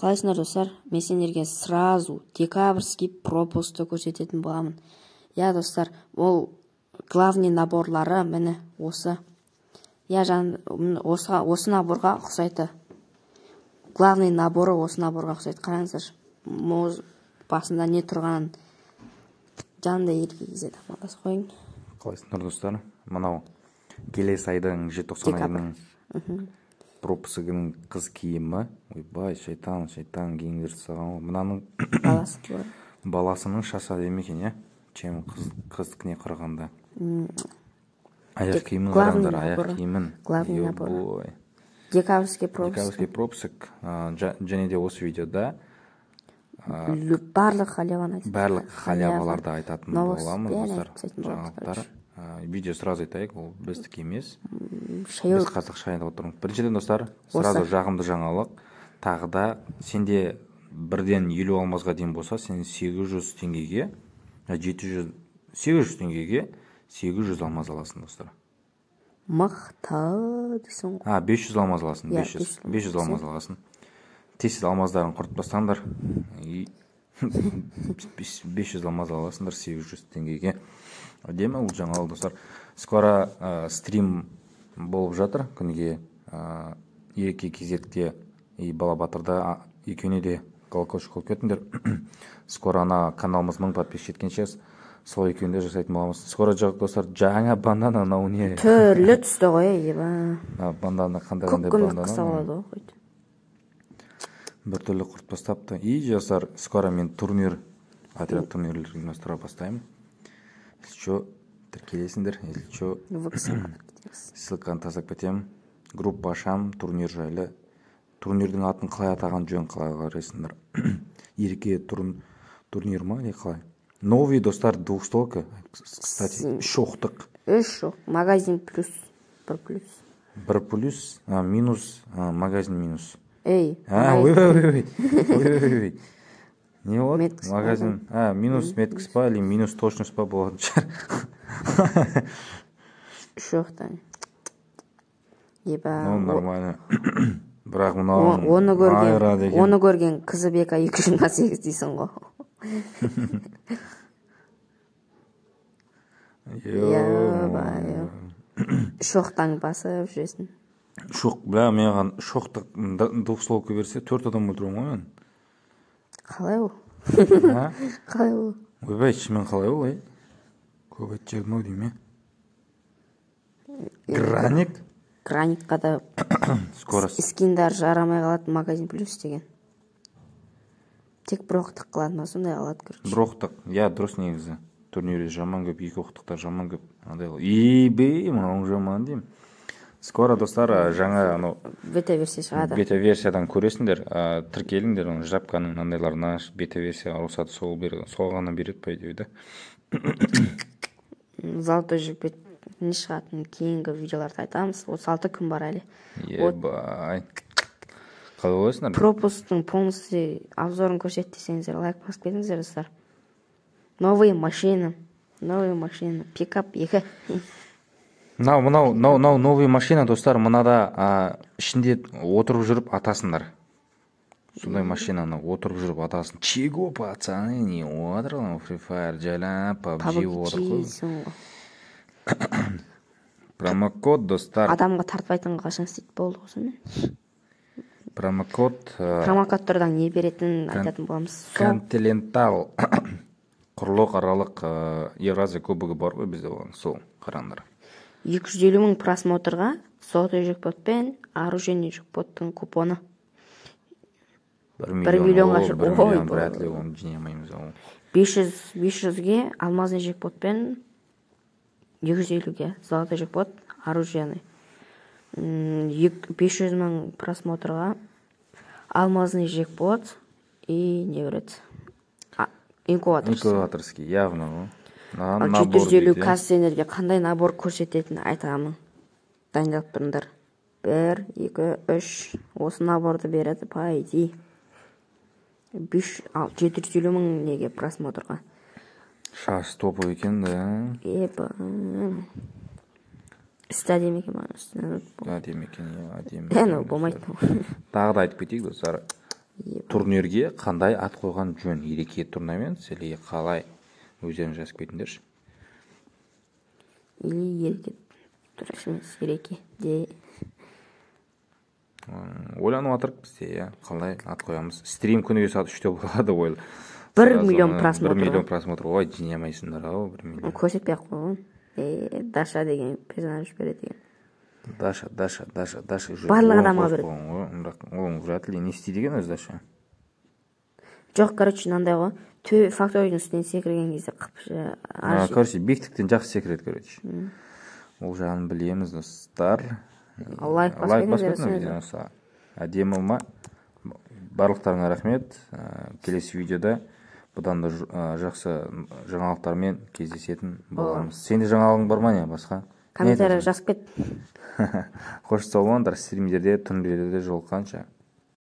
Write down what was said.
Қалайсыңдар достар? Мен сендерге сразу декабрьский пропусты көрсететін боламын. Я достар, ол главный наборлары міне осы. Я осы наборға ұқсайды. Главный наборы осы наборға ұқсайды. Қараңыздар. Басында не тұрғанын жанында еркегізеді. Амандасып қойың. Қалайсыңдар достар? Мынау келесі айдың желтоқсан айының пропусыгының қыз киімі. Ойбай, шайтан киімдер жасаған. Мынаның баласының шасады екен, иә? Чем қыздікіне қарағанда. Аяқ киімін қараңдар, аяқ киімін. Главный набор. Декабрьский пропуск. Және де осы видеода барлық халяваларды айтатын боламыз достар. Жаңалықтар. Видео сразу айтайық, ол біздікі емес. Біз қазақ шайында отырмыз. Біріншіден достар, сразу жағымды жаңалық. Тағы да сенде бірден 50 алмазға дейін болса, сен 800 теңгеге 800 алмаз аласың достар. Мақта дейсің ғой. 500 алмаз аласың, 500 алмаз аласың. Тесіз алмаздарын құртпастаңдар. 500 алмаз аласыңдар 800 теңгеге. Демі ол жаңалық достар. Скоро стрим болып жатыр. Күніге Ереке кезетте и Балабатырда екеуіне де колокольчик қойып кетіңдер. Скоро ана каналымыз 1000 подписчик жеткенше сол екеуінде жасайтын боламыз. Скоро жоқ достар, жаңа бандана мынау не? Түрлі түсті ғой, еба. Бандана қандай бандана? қыса болады ғой. Бір түрлі құртпастапты. И жасар, скоро мен отряд турнирлерін ұйымдастыра бастаймын. Еще тіркелесіңдер, еще ссылканы тастап кетемін. Группа ашам, турнир жайлы. Турнирдің атын қалай атаған жөн, қалай қарайсыңдар. Ереке турнир ма, не қалай? Новый достар, двухстолка. Кстати, шоқтық. Шоқ, магазин плюс, бір плюс. Бір плюс, минус, магазин минус. Ой. Не вот? Магазин. Минус меткіс па, или минус точность па болатын шығар. Шоқтан. Ну, нормально. Бірақ оны көрген Қызыбека 228 дейсің ғой. Шоқтан басып жүресің. Маған шоқтық двухстолка берсе 4 адам өлтіруім ғой мен. Қалай ол? Қалай ол? Ойбай, шымен қалай ол, ай? Көп айтжадым ау дейме? Граникқа да скиндар жарамай қалады, магазин плюс деген. Тек бір оқтық қылады ма, сондай қалады, көрші. Бір оқтық, дұрыс негізі. Турнире жаман көп, 2 оқтықтар жаман көп. Мынау жаман дейм. Скоро достар жаңа бета-версия шығады. Бета-версиядан көресіңдер, тіркеліңдер, жапқаның андайларына бета-версия рұқсаты сол ғана береді по идее. Золотой жігіт не шығатын кейінгі видеоларды айтамыз. 36 күн бар әлі. Ебай. Қалай ойлайсыңдар? Пропустың полностью обзорын көрсет десеңіздер, лайк басып кетіңіздер достар. Новый машина, пикап 2. Мынау новый машина достар, мынада ішінде отырып жүріп атасыңдар. Сондай машинаны отырып жүріп атасын. Чего, пацаны, не отырған? Free Fire жайлап, PUBG отырып. Промокод достар. Адамға тартпайтын қашан істейді болды ғой. Промокодтардан не беретін айтатын боламыз. Континентал құрлық аралық Евразия кубогы бар ғой бізде болған, сол қараңдар. 250 мың просмотрға золотой жекпотпен оружейный жекпоттың купоны. 1 миллион вряд ли оны жинамаймыз. 500-ге алмазный жекпотпен 250-ге золотой жекпот оружейный. 500 мың просмотрға алмазный жекпот и не береді. Инкубаторский, явно. 750 кассенерге қандай набор көрсететін айтамын. Дайындалып тұрыңдар. 1, 2, 3. Осы наборды береді, по идее. 750 мың неге просмотрға. Шаш топы екен, да? Істі әдем екен. Әдем екен, әдем. Тағы да айтып кетейік достар. турнирге қандай ат қойған жөн? Ереке турнамент или қалай? Өздеріңіз жазып кетіңдерші. Или ереке. Дұрыс емес, ереке де. Ойланып отырық бізде, иә, қалай ат қоямыз. Стрим күніге сағат 3-те болады ойлы. 1 миллион просмотр. 1 миллион просмотр. Ой, жине алмайсыңдар ау, 1 миллион. Көрсетпей ақ қойған. Даша деген персонаж береді екен. Даша. Барлық адамға береді. Ол вряд ли не істейді екен өзі Даша. Жоқ, короче, мынандай ғой. Факторийдің үстінен секірген кезде короче, биіктіктен жақсы секіреді, короче. Ол жағын білеміз, достар. Лайк баспайтын. Әдемі ма? Барлықтарына рахмет. Келесі видеода бұдан да жақсы жаңалықтармен кездесетін боламыз. Сенде жаңалығың бар ма не басқа? Комментария жазып кет. Қош сау болыңдар, стримдерде, турнирлерде жолыққанша.